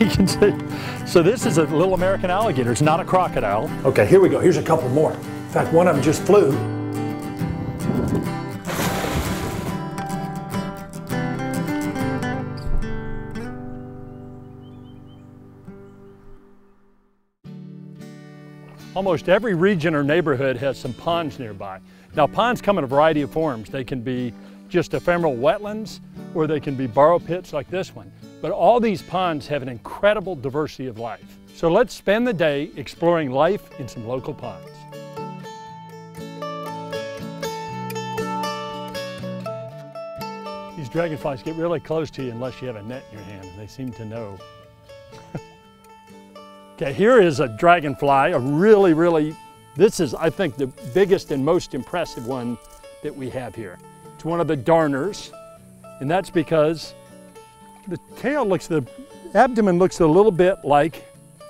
You can see. So this is a little American alligator. It's not a crocodile. Okay, here we go. Here's a couple more. In fact, one of them just flew. Almost every region or neighborhood has some ponds nearby. Now, ponds come in a variety of forms. They can be just ephemeral wetlands, or they can be borrow pits like this one. But all these ponds have an incredible diversity of life. So let's spend the day exploring life in some local ponds. These dragonflies get really close to you unless you have a net in your hand. They seem to know. Okay, here is a dragonfly, this is, I think, the biggest and most impressive one that we have here. It's one of the darners, and that's because the abdomen looks a little bit like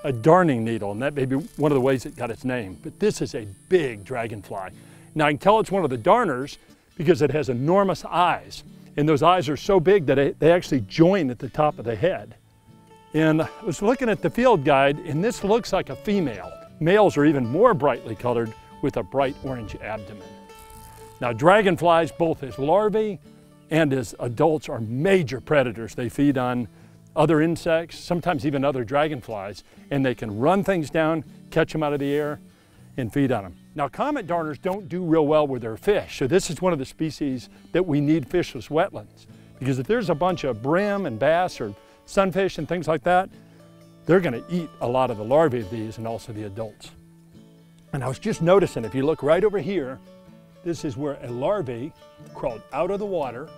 a darning needle, and that may be one of the ways it got its name. But this is a big dragonfly. Now, I can tell it's one of the darners because it has enormous eyes, and those eyes are so big that they actually join at the top of the head. And I was looking at the field guide, and this looks like a female. Males are even more brightly colored with a bright orange abdomen. Now, dragonflies, both as larvae and as adults, are major predators. They feed on other insects, sometimes even other dragonflies, and they can run things down, catch them out of the air, and feed on them. Now, comet darners don't do real well with their fish, so this is one of the species that we need fishless wetlands. Because if there's a bunch of brim and bass or sunfish and things like that, they're going to eat a lot of the larvae of these and also the adults. And I was just noticing, if you look right over here, this is where a larvae crawled out of the water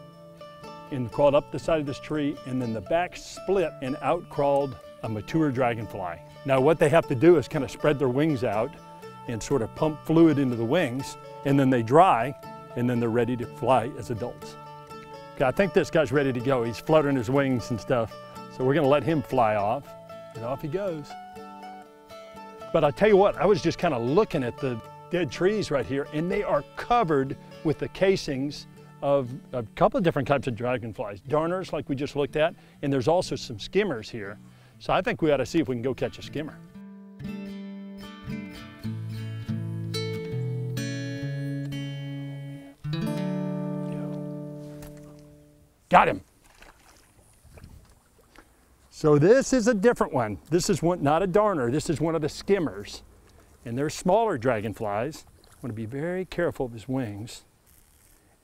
and crawled up the side of this tree, and then the back split and out crawled a mature dragonfly. Now, what they have to do is kind of spread their wings out and sort of pump fluid into the wings, and then they dry, and then they're ready to fly as adults. Okay, I think this guy's ready to go. He's fluttering his wings and stuff. So we're gonna let him fly off, and off he goes. But I tell you what, I was just kind of looking at the dead trees right here, and they are covered with the casings of a couple of different types of dragonflies. Darners, like we just looked at, and there's also some skimmers here. So I think we ought to see if we can go catch a skimmer. Got him. So this is a different one. This is not a darner, this is one of the skimmers. And they're smaller dragonflies. I want to be very careful of his wings.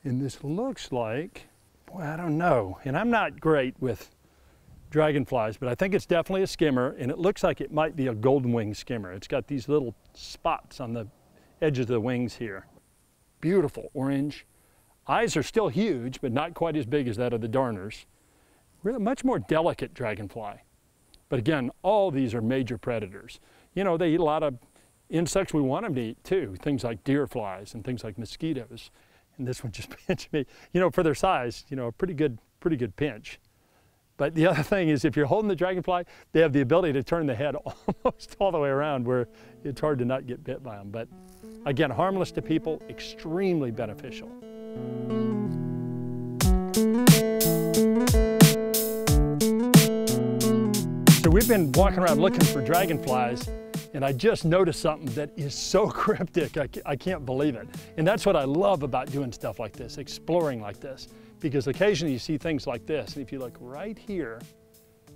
And this looks like, boy, I don't know. And I'm not great with dragonflies, but I think it's definitely a skimmer, and it looks like it might be a golden wing skimmer. It's got these little spots on the edges of the wings here. Beautiful orange. Eyes are still huge, but not quite as big as that of the darners. Really much more delicate dragonfly. But again, all these are major predators. You know, they eat a lot of insects we want them to eat too, things like deer flies and things like mosquitoes. And this one just pinched me. You know, for their size, you know, a pretty good pinch. But the other thing is, if you're holding the dragonfly, they have the ability to turn the head almost all the way around, where it's hard to not get bit by them. But again, harmless to people, extremely beneficial. So we've been walking around looking for dragonflies, and I just noticed something that is so cryptic, I can't believe it. And that's what I love about doing stuff like this, exploring like this, because occasionally you see things like this, and if you look right here,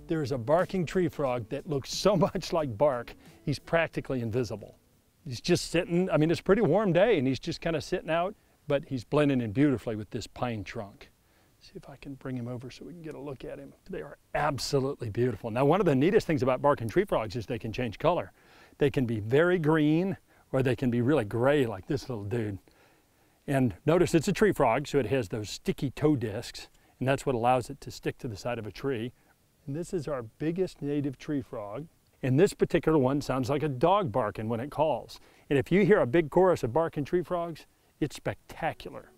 there's a barking tree frog that looks so much like bark, he's practically invisible. He's just sitting, I mean, it's a pretty warm day, and he's just kind of sitting out, but he's blending in beautifully with this pine trunk. See if I can bring him over so we can get a look at him. They are absolutely beautiful. Now, one of the neatest things about barking tree frogs is they can change color. They can be very green, or they can be really gray like this little dude. And notice it's a tree frog, so it has those sticky toe discs, and that's what allows it to stick to the side of a tree. And this is our biggest native tree frog. And this particular one sounds like a dog barking when it calls. And if you hear a big chorus of barking tree frogs, it's spectacular.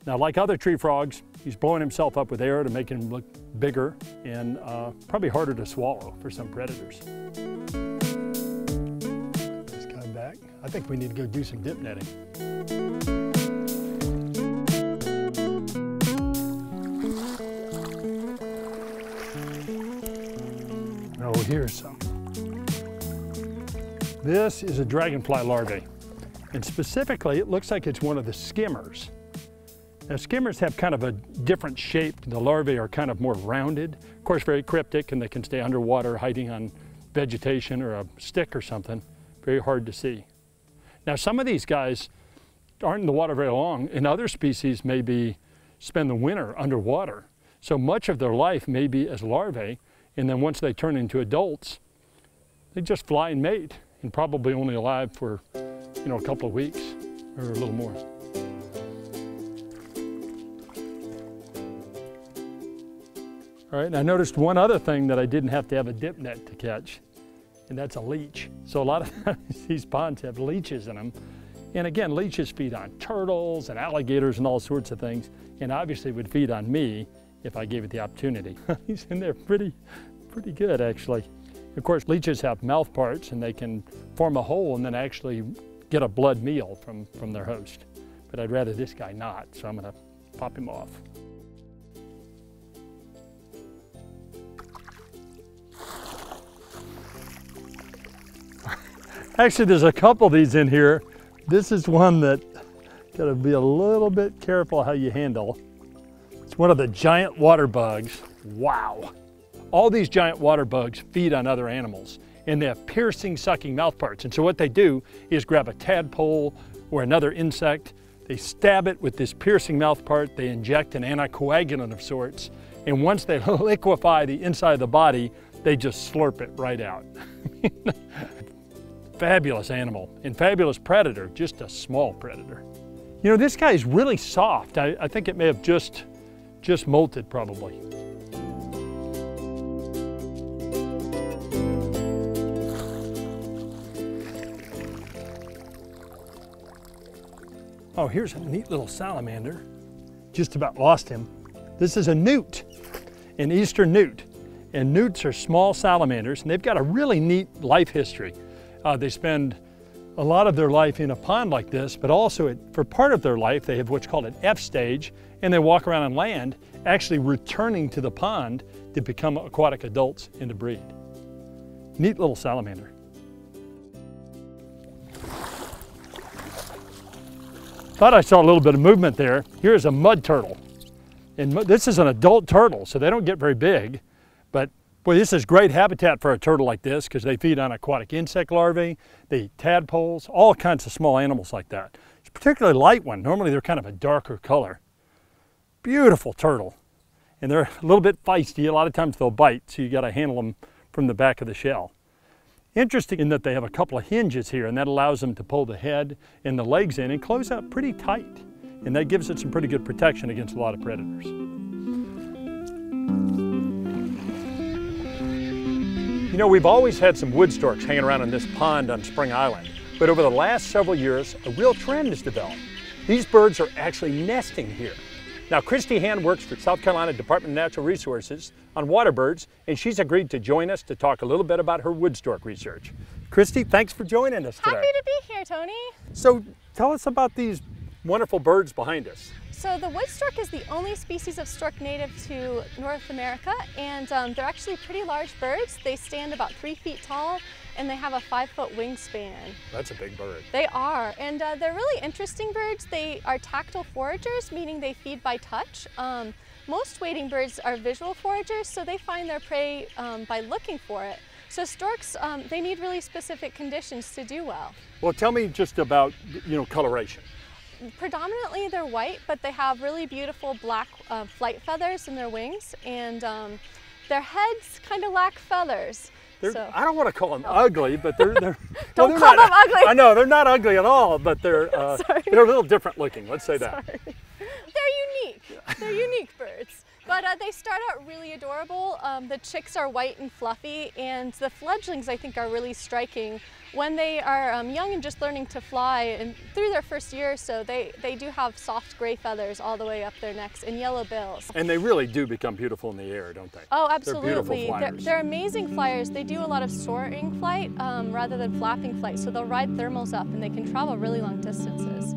Now, like other tree frogs, he's blowing himself up with air to make him look bigger and probably harder to swallow for some predators. Let's come back. I think we need to go do some dip netting. Oh, here's some. This is a dragonfly larvae. And specifically, it looks like it's one of the skimmers. Now, skimmers have kind of a different shape. The larvae are kind of more rounded. Of course, very cryptic, and they can stay underwater hiding on vegetation or a stick or something. Very hard to see. Now, some of these guys aren't in the water very long, and other species maybe spend the winter underwater. So much of their life may be as larvae, and then once they turn into adults, they just fly and mate, and probably only alive for, a couple of weeks or a little more. All right, and I noticed one other thing that I didn't have to have a dip net to catch, and that's a leech. So a lot of times these ponds have leeches in them. And again, leeches feed on turtles and alligators and all sorts of things, and obviously would feed on me if I gave it the opportunity. He's in there pretty good, actually. Of course, leeches have mouth parts, and they can form a hole and then actually get a blood meal from their host. But I'd rather this guy not, so I'm gonna pop him off. Actually, there's a couple of these in here. This is one that gotta be a little bit careful how you handle. It's one of the giant water bugs. Wow. All these giant water bugs feed on other animals, and they have piercing, sucking mouth parts. And so what they do is grab a tadpole or another insect, they stab it with this piercing mouth part, they inject an anticoagulant of sorts, and once they liquefy the inside of the body, they just slurp it right out. Fabulous animal and fabulous predator, just a small predator. This guy is really soft. I think it may have just molted probably. Oh, here's a neat little salamander. Just about lost him. This is a newt, an eastern newt. And newts are small salamanders, and they've got a really neat life history. They spend a lot of their life in a pond like this, but also for part of their life, they have what's called an F stage, and they walk around on land, actually returning to the pond to become aquatic adults and to breed. Neat little salamander. Thought I saw a little bit of movement there. Here's a mud turtle. And this is an adult turtle, so they don't get very big, but boy, this is great habitat for a turtle like this because they feed on aquatic insect larvae, they eat tadpoles, all kinds of small animals like that. It's a particularly light one. Normally they're kind of a darker color. Beautiful turtle. And they're a little bit feisty. A lot of times they'll bite, so you got to handle them from the back of the shell. Interesting in that they have a couple of hinges here, and that allows them to pull the head and the legs in and close up pretty tight. And that gives it some pretty good protection against a lot of predators. We've always had some wood storks hanging around in this pond on Spring Island, but over the last several years, a real trend has developed. These birds are actually nesting here. Now, Christy Hand works for South Carolina Department of Natural Resources on water birds, and she's agreed to join us to talk a little bit about her wood stork research. Christy, thanks for joining us today. Happy to be here, Tony. So tell us about these wonderful birds behind us. So the wood stork is the only species of stork native to North America, and they're actually pretty large birds. They stand about 3 feet tall, and they have a 5-foot wingspan. That's a big bird. They are, and they're really interesting birds. They are tactile foragers, meaning they feed by touch. Most wading birds are visual foragers, so they find their prey by looking for it. So storks, they need really specific conditions to do well. Well, tell me just about, coloration. Predominantly they're white, but they have really beautiful black flight feathers in their wings, and their heads kind of lack feathers. So. I don't want to call them ugly, but they're don't call them ugly. I know, they're not ugly at all, but they're a little different looking, let's say that. They're unique. They're unique birds. But they start out really adorable. The chicks are white and fluffy, and the fledglings, I think, are really striking. When they are young and just learning to fly, and through their first year or so, they do have soft gray feathers all the way up their necks and yellow bills. And they really do become beautiful in the air, don't they? Oh, absolutely. They're beautiful flyers. They're amazing flyers. They do a lot of soaring flight rather than flapping flight, so they'll ride thermals up, and they can travel really long distances.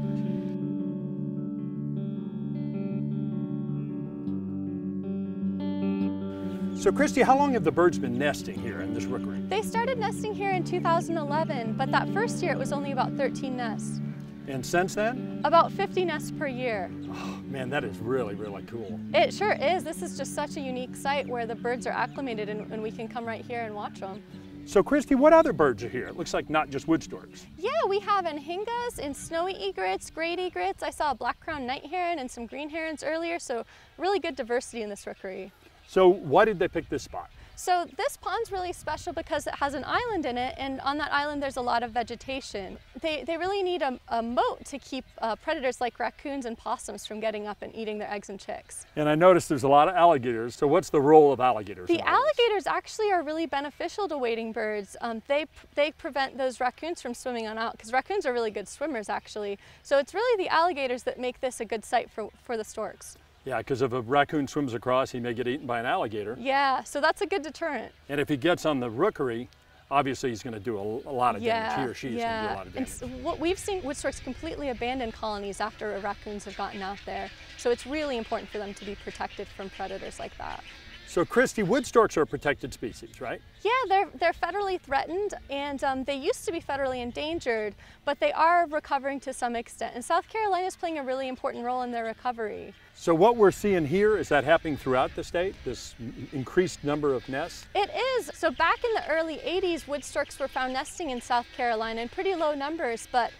So Christy, how long have the birds been nesting here in this rookery? They started nesting here in 2011, but that first year it was only about 13 nests. And since then? About 50 nests per year. Oh, man, that is really, really cool. It sure is. This is just such a unique site where the birds are acclimated and we can come right here and watch them. So Christy, what other birds are here? It looks like not just wood storks. Yeah, we have anhingas and snowy egrets, great egrets. I saw a black-crowned night heron and some green herons earlier, so really good diversity in this rookery. So why did they pick this spot? So this pond's really special because it has an island in it, and on that island there's a lot of vegetation. They really need a moat to keep predators like raccoons and possums from getting up and eating their eggs and chicks. And I noticed there's a lot of alligators, so what's the role of alligators? The alligators actually are really beneficial to wading birds. They prevent those raccoons from swimming on out, because raccoons are really good swimmers actually. So it's really the alligators that make this a good site for the storks. Yeah, because if a raccoon swims across, he may get eaten by an alligator. Yeah, so that's a good deterrent. And if he gets on the rookery, obviously he's going to do a lot of damage. He or she is going to do a lot of damage. And what we've seen wood storks completely abandon colonies after raccoons have gotten out there. So it's really important for them to be protected from predators like that. So Christy, wood storks are a protected species, right? Yeah, they're federally threatened, and they used to be federally endangered, but they are recovering to some extent. And South Carolina is playing a really important role in their recovery. So what we're seeing here, is that happening throughout the state, this increased number of nests? It is. So back in the early 80s, wood storks were found nesting in South Carolina in pretty low numbers, but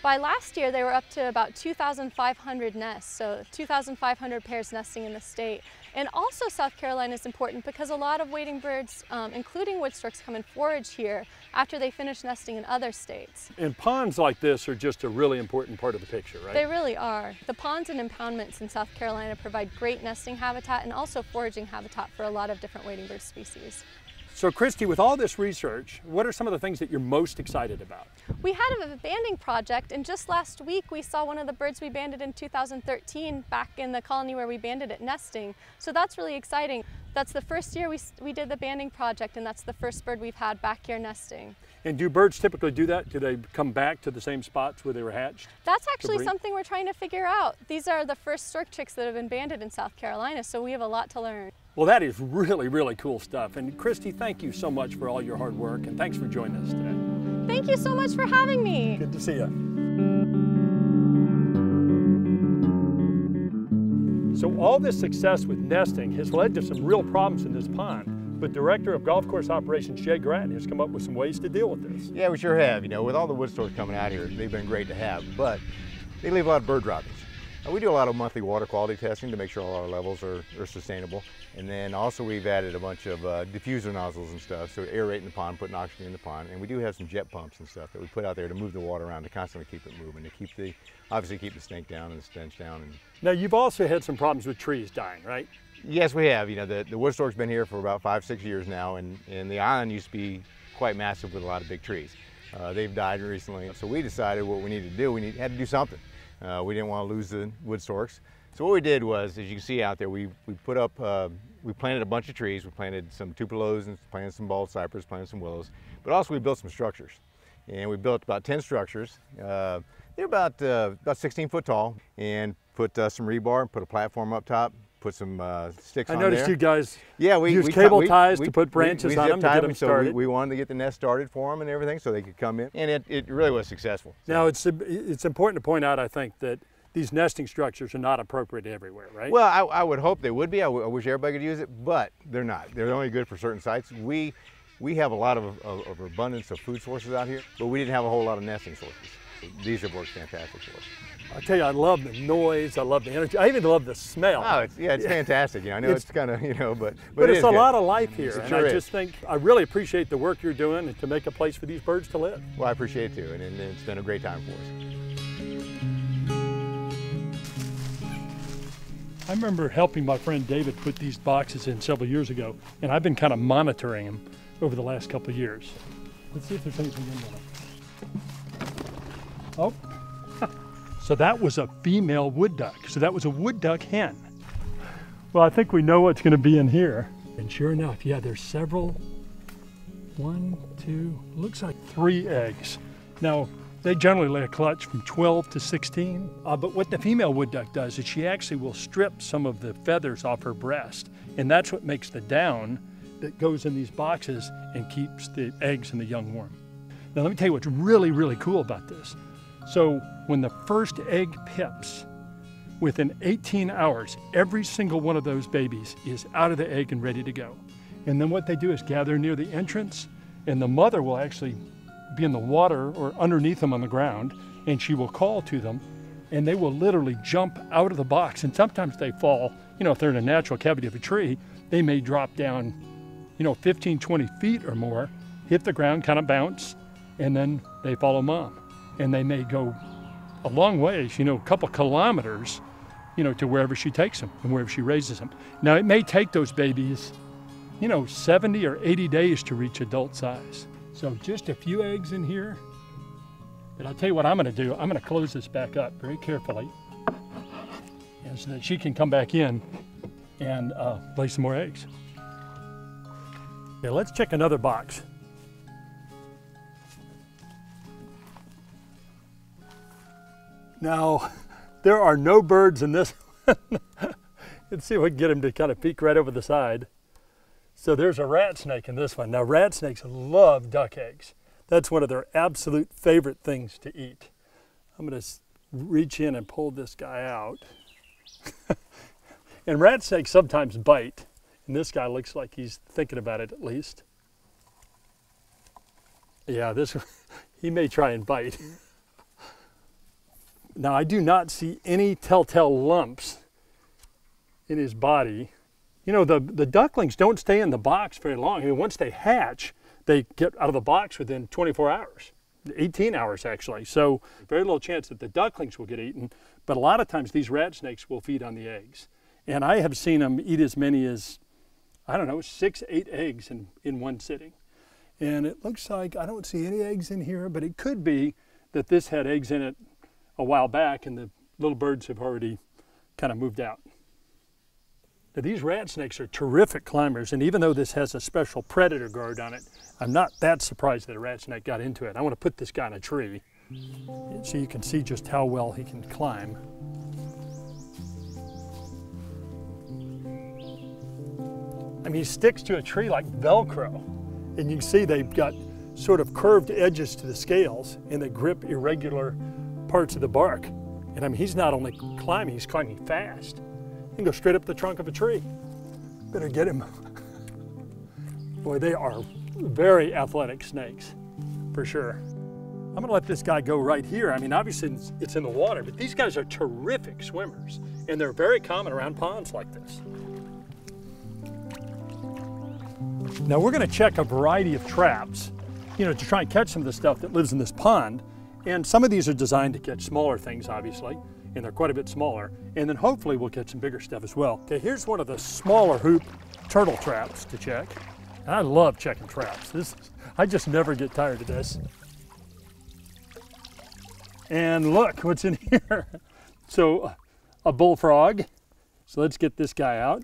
by last year, they were up to about 2,500 nests, so 2,500 pairs nesting in the state. And also South Carolina is important because a lot of wading birds, including wood storks, come and forage here after they finish nesting in other states. And ponds like this are just a really important part of the picture, right? They really are. The ponds and impoundments in South Carolina provide great nesting habitat and also foraging habitat for a lot of different wading bird species. So Christy, with all this research, what are some of the things that you're most excited about? We had a banding project, and just last week we saw one of the birds we banded in 2013 back in the colony where we banded it nesting. So that's really exciting. That's the first year we did the banding project, and that's the first bird we've had back here nesting. And do birds typically do that? Do they come back to the same spots where they were hatched? That's actually something we're trying to figure out. These are the first stork chicks that have been banded in South Carolina, so we have a lot to learn. Well, that is really, really cool stuff. And Christy, thank you so much for all your hard work, and thanks for joining us today. Thank you so much for having me. Good to see you. So all this success with nesting has led to some real problems in this pond. But Director of Golf Course Operations, Jay Grattan, has come up with some ways to deal with this. Yeah, we sure have. You know, with all the wood storks coming out here, they've been great to have, but they leave a lot of bird droppings. We do a lot of monthly water quality testing to make sure all our levels are sustainable. And then also we've added a bunch of diffuser nozzles and stuff, so aerating the pond, putting oxygen in the pond. And we do have some jet pumps and stuff that we put out there to move the water around to constantly keep it moving, to keep obviously keep the stink down and the stench down. Now you've also had some problems with trees dying, right? Yes, we have. You know, the wood stork's been here for about 5-6 years now, and the island used to be quite massive with a lot of big trees. They've died recently, so we decided what we needed to do, had to do something. We didn't want to lose the wood storks. So what we did was, as you can see out there, we planted a bunch of trees. We planted some tupelos and planted some bald cypress, planted some willows, but also we built some structures. And we built about 10 structures. They're about 16 foot tall, and put some rebar, put a platform up top, put some sticks on there. I noticed you guys we use cable ties to put branches on them to get them started. So we wanted to get the nest started for them and everything so they could come in, and it really was successful. So. Now it's important to point out, I think, that these nesting structures are not appropriate everywhere, right? Well, I would hope they would be. I wish everybody could use it, but they're not. They're only good for certain sites. We have a lot of abundance of food sources out here, but we didn't have a whole lot of nesting sources. These have worked fantastic for us. I tell you, I love the noise, I love the energy, I even love the smell. Oh, it's fantastic. You know, I know it's kind of, but it's a lot of life here, and sure I just think, I really appreciate the work you're doing to make a place for these birds to live. Well, I appreciate it too, and it's been a great time for us. I remember helping my friend David put these boxes in several years ago, and I've been kind of monitoring them over the last couple of years. Let's see if there's anything in there. Oh, so that was a female wood duck. So that was a wood duck hen. Well, I think we know what's going to be in here. And sure enough, yeah, there's several. 1, 2, looks like 3 eggs. Now, They generally lay a clutch from 12 to 16. But what the female wood duck does is she actually will strip some of the feathers off her breast. And that's what makes the down that goes in these boxes and keeps the eggs and the young warm. Now let me tell you what's really, really cool about this. So when the first egg pips, within 18 hours, every single one of those babies is out of the egg and ready to go. And then what they do is gather near the entrance, and the mother will actually be in the water or underneath them on the ground, and she will call to them, and they will literally jump out of the box. And sometimes they fall, you know, if they're in a natural cavity of a tree, they may drop down, you know, 15, 20 feet or more, hit the ground, kind of bounce, and then they follow mom. And they may go a long ways, you know, a couple kilometers, you know, to wherever she takes them and wherever she raises them. Now it may take those babies, you know, 70 or 80 days to reach adult size. So just a few eggs in here. But I'll tell you what I'm gonna do. I'm gonna close this back up very carefully, and so that she can come back in and lay some more eggs. Okay, let's check another box. Now, there are no birds in this one. Let's see if we can get him to kind of peek right over the side. So there's a rat snake in this one. Now rat snakes love duck eggs. That's one of their absolute favorite things to eat. I'm gonna reach in and pull this guy out. And rat snakes sometimes bite. And this guy looks like he's thinking about it at least. Yeah, he may try and bite. Now I do not see any telltale lumps in his body. You know, the ducklings don't stay in the box very long. I mean, once they hatch, they get out of the box within 24 hours, 18 hours actually. So very little chance that the ducklings will get eaten, but a lot of times these rat snakes will feed on the eggs. And I have seen them eat as many as, I don't know, 6, 8 eggs in one sitting. And it looks like, I don't see any eggs in here, but it could be that this had eggs in it a while back and the little birds have already kind of moved out. Now, these rat snakes are terrific climbers, and even though this has a special predator guard on it, I'm not that surprised that a rat snake got into it. I want to put this guy in a tree so you can see just how well he can climb. I mean, he sticks to a tree like Velcro, and you can see they've got sort of curved edges to the scales, and they grip irregular parts of the bark. And I mean, he's not only climbing, he's climbing fast. He can go straight up the trunk of a tree. Better get him. Boy, they are very athletic snakes, for sure. I'm gonna let this guy go right here. I mean, obviously it's in the water, but these guys are terrific swimmers, and they're very common around ponds like this. Now we're gonna check a variety of traps, you know, to try and catch some of the stuff that lives in this pond. And some of these are designed to catch smaller things, obviously, and they're quite a bit smaller. And then hopefully we'll catch some bigger stuff as well. Okay, here's one of the smaller hoop turtle traps to check. And I love checking traps. I just never get tired of this. And look what's in here. So a bullfrog. So let's get this guy out.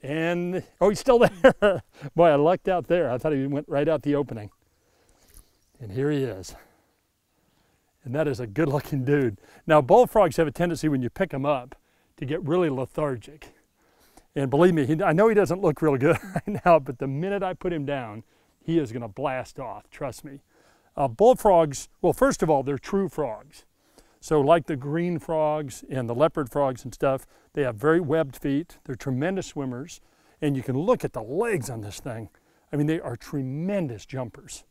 And, oh, he's still there. Boy, I lucked out there. I thought he went right out the opening. And here he is. And that is a good looking dude. Now, bullfrogs have a tendency when you pick them up to get really lethargic. And believe me, I know he doesn't look real good right now, but the minute I put him down, he is gonna blast off, trust me. Bullfrogs, well, first of all, they're true frogs. So like the green frogs and the leopard frogs and stuff, they have very webbed feet. They're tremendous swimmers. And you can look at the legs on this thing. I mean, they are tremendous jumpers.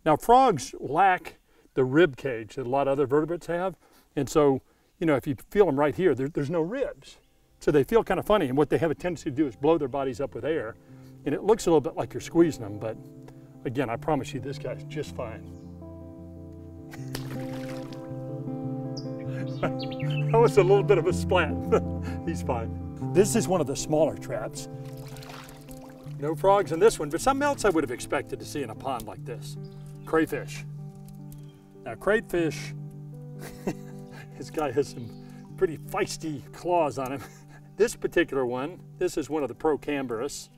Now, frogs lack the rib cage that a lot of other vertebrates have. And so, you know, if you feel them right here, there's no ribs. So they feel kind of funny. And what they have a tendency to do is blow their bodies up with air. And it looks a little bit like you're squeezing them. But again, I promise you, this guy's just fine. That was a little bit of a splat. He's fine. This is one of the smaller traps. No frogs in this one, but something else I would have expected to see in a pond like this. Crayfish. Now crayfish, this guy has some pretty feisty claws on him. This particular one, this is one of the Procamberus,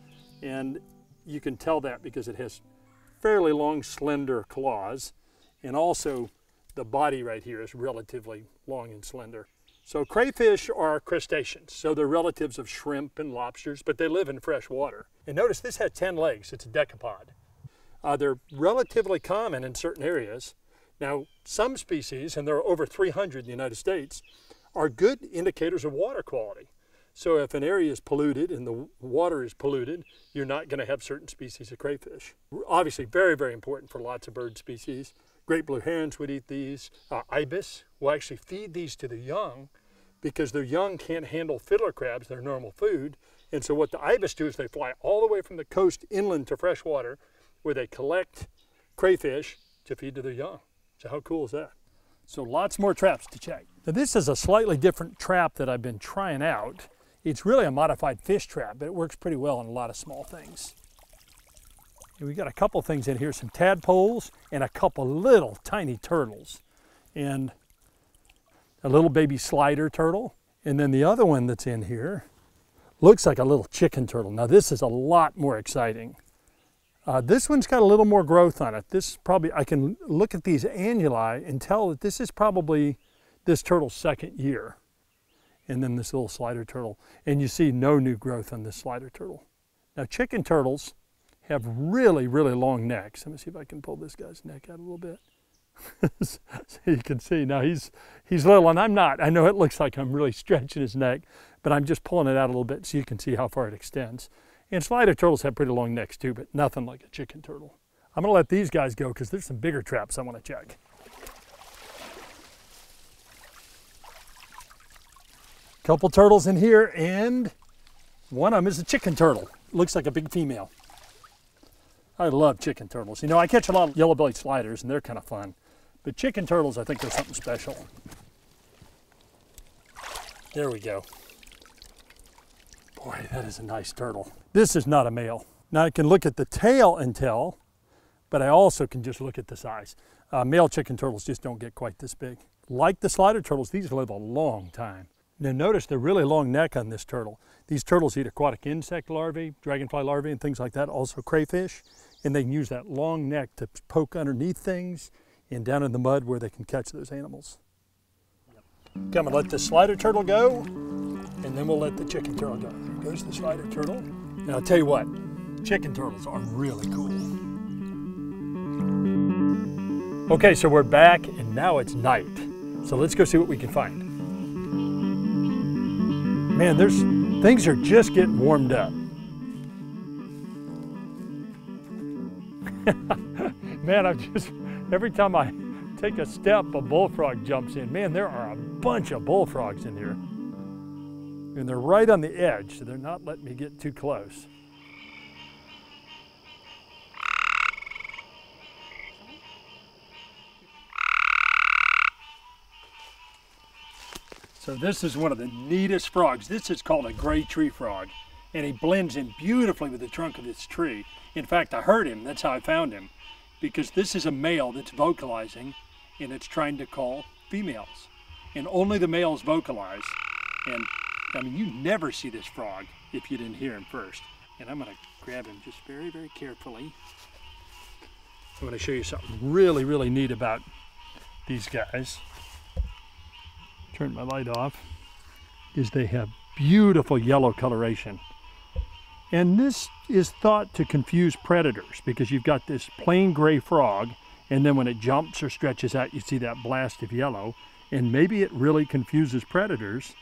and you can tell that because it has fairly long, slender claws. and also the body right here is relatively long and slender. So crayfish are crustaceans, so they're relatives of shrimp and lobsters, but they live in fresh water. And notice this had 10 legs, it's a decapod. They're relatively common in certain areas. Now, some species, and there are over 300 in the United States, are good indicators of water quality. So if an area is polluted and the water is polluted, you're not going to have certain species of crayfish. Obviously very, very important for lots of bird species. Great blue herons would eat these. Ibis will actually feed these to the young because their young can't handle fiddler crabs, their normal food. And so what the ibis do is they fly all the way from the coast inland to fresh water where they collect crayfish to feed to their young. So how cool is that? So lots more traps to check. Now this is a slightly different trap that I've been trying out. It's really a modified fish trap, but it works pretty well on a lot of small things. And we got a couple things in here, some tadpoles and a couple little tiny turtles. And a little baby slider turtle. And then the other one that's in here looks like a little chicken turtle. Now this is a lot more exciting. This one's got a little more growth on it. This probably, I can look at these annuli and tell that this is probably this turtle's second year. And then this little slider turtle. And you see no new growth on this slider turtle. Now chicken turtles have really, really long necks. Let me see if I can pull this guy's neck out a little bit. So you can see now he's little and I'm not. I know it looks like I'm really stretching his neck, but I'm just pulling it out a little bit so you can see how far it extends. And slider turtles have pretty long necks too, but nothing like a chicken turtle. I'm gonna let these guys go because there's some bigger traps I wanna check. Couple turtles in here, and one of them is a chicken turtle. Looks like a big female. I love chicken turtles. You know, I catch a lot of yellow-bellied sliders and they're kind of fun. But chicken turtles, I think they're something special. There we go. Boy, that is a nice turtle. This is not a male. Now I can look at the tail and tell, but I also can just look at the size. Male chicken turtles just don't get quite this big. Like the slider turtles, these live a long time. Now notice the really long neck on this turtle. These turtles eat aquatic insect larvae, dragonfly larvae and things like that, also crayfish, and they can use that long neck to poke underneath things and down in the mud where they can catch those animals. Okay, I'm gonna let the slider turtle go, and then we'll let the chicken turtle go. Here goes the slider turtle. Now I'll tell you what, chicken turtles are really cool. Okay, so we're back and now it's night. So let's go see what we can find. Man, things are just getting warmed up. Man, every time I take a step, a bullfrog jumps in. Man, there are a bunch of bullfrogs in here. And they're right on the edge, so they're not letting me get too close. So this is one of the neatest frogs. This is called a gray tree frog, and he blends in beautifully with the trunk of this tree. In fact, I heard him, that's how I found him, because this is a male that's vocalizing, and it's trying to call females. And only the males vocalize. And I mean, you never see this frog if you didn't hear him first. And I'm gonna grab him just very, very carefully. I'm gonna show you something really, really neat about these guys. Turn my light off, is they have beautiful yellow coloration. And this is thought to confuse predators because you've got this plain gray frog, and then when it jumps or stretches out, you see that blast of yellow, and maybe it really confuses predators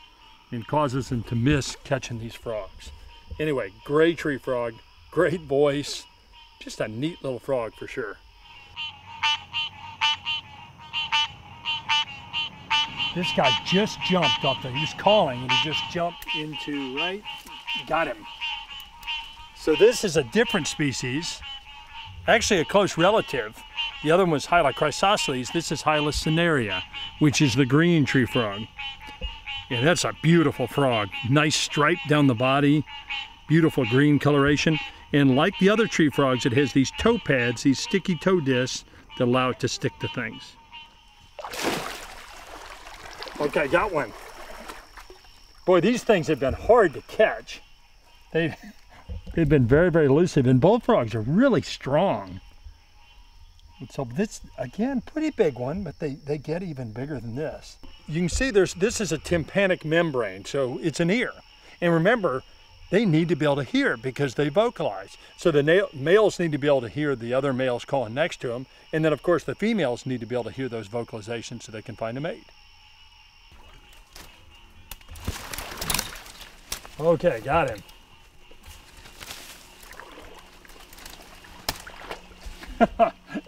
and causes them to miss catching these frogs. Anyway, gray tree frog, great voice, just a neat little frog for sure. This guy just jumped off he was calling and he just jumped into, right? Got him. So this is a different species, actually a close relative. The other one was Hyla chrysosceles. This is Hyla cinerea, which is the green tree frog. And that's a beautiful frog. Nice stripe down the body, beautiful green coloration. And like the other tree frogs, it has these toe pads, these sticky toe discs that allow it to stick to things. Okay, got one. Boy, these things have been hard to catch. They've been very, very elusive, and bullfrogs are really strong. So this, again, pretty big one, but they get even bigger than this. You can see this is a tympanic membrane, so it's an ear. And remember, they need to be able to hear because they vocalize. So the males need to be able to hear the other males calling next to them. And then of course the females need to be able to hear those vocalizations so they can find a mate. Okay, got him.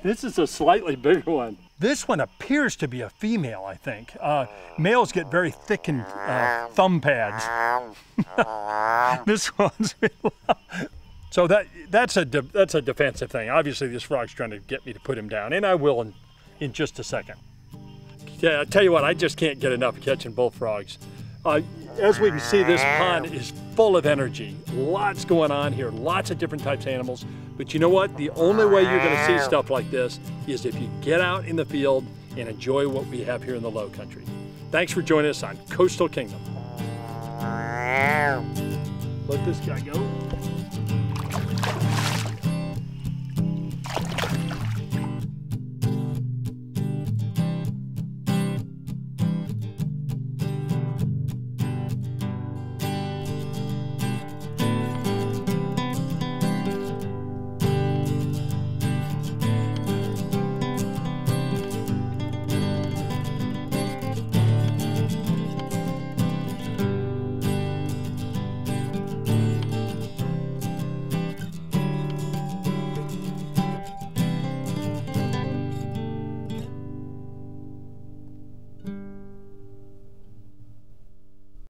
This is a slightly bigger one. This one appears to be a female, I think. Males get very thickened thumb pads. This one's so that's a defensive thing. Obviously, this frog's trying to get me to put him down, and I will in just a second. Yeah, I tell you what, I just can't get enough of catching bullfrogs. As we can see, this pond is full of energy. Lots going on here, lots of different types of animals. But you know what? The only way you're going to see stuff like this is if you get out in the field and enjoy what we have here in the Low Country. Thanks for joining us on Coastal Kingdom. Let this guy go.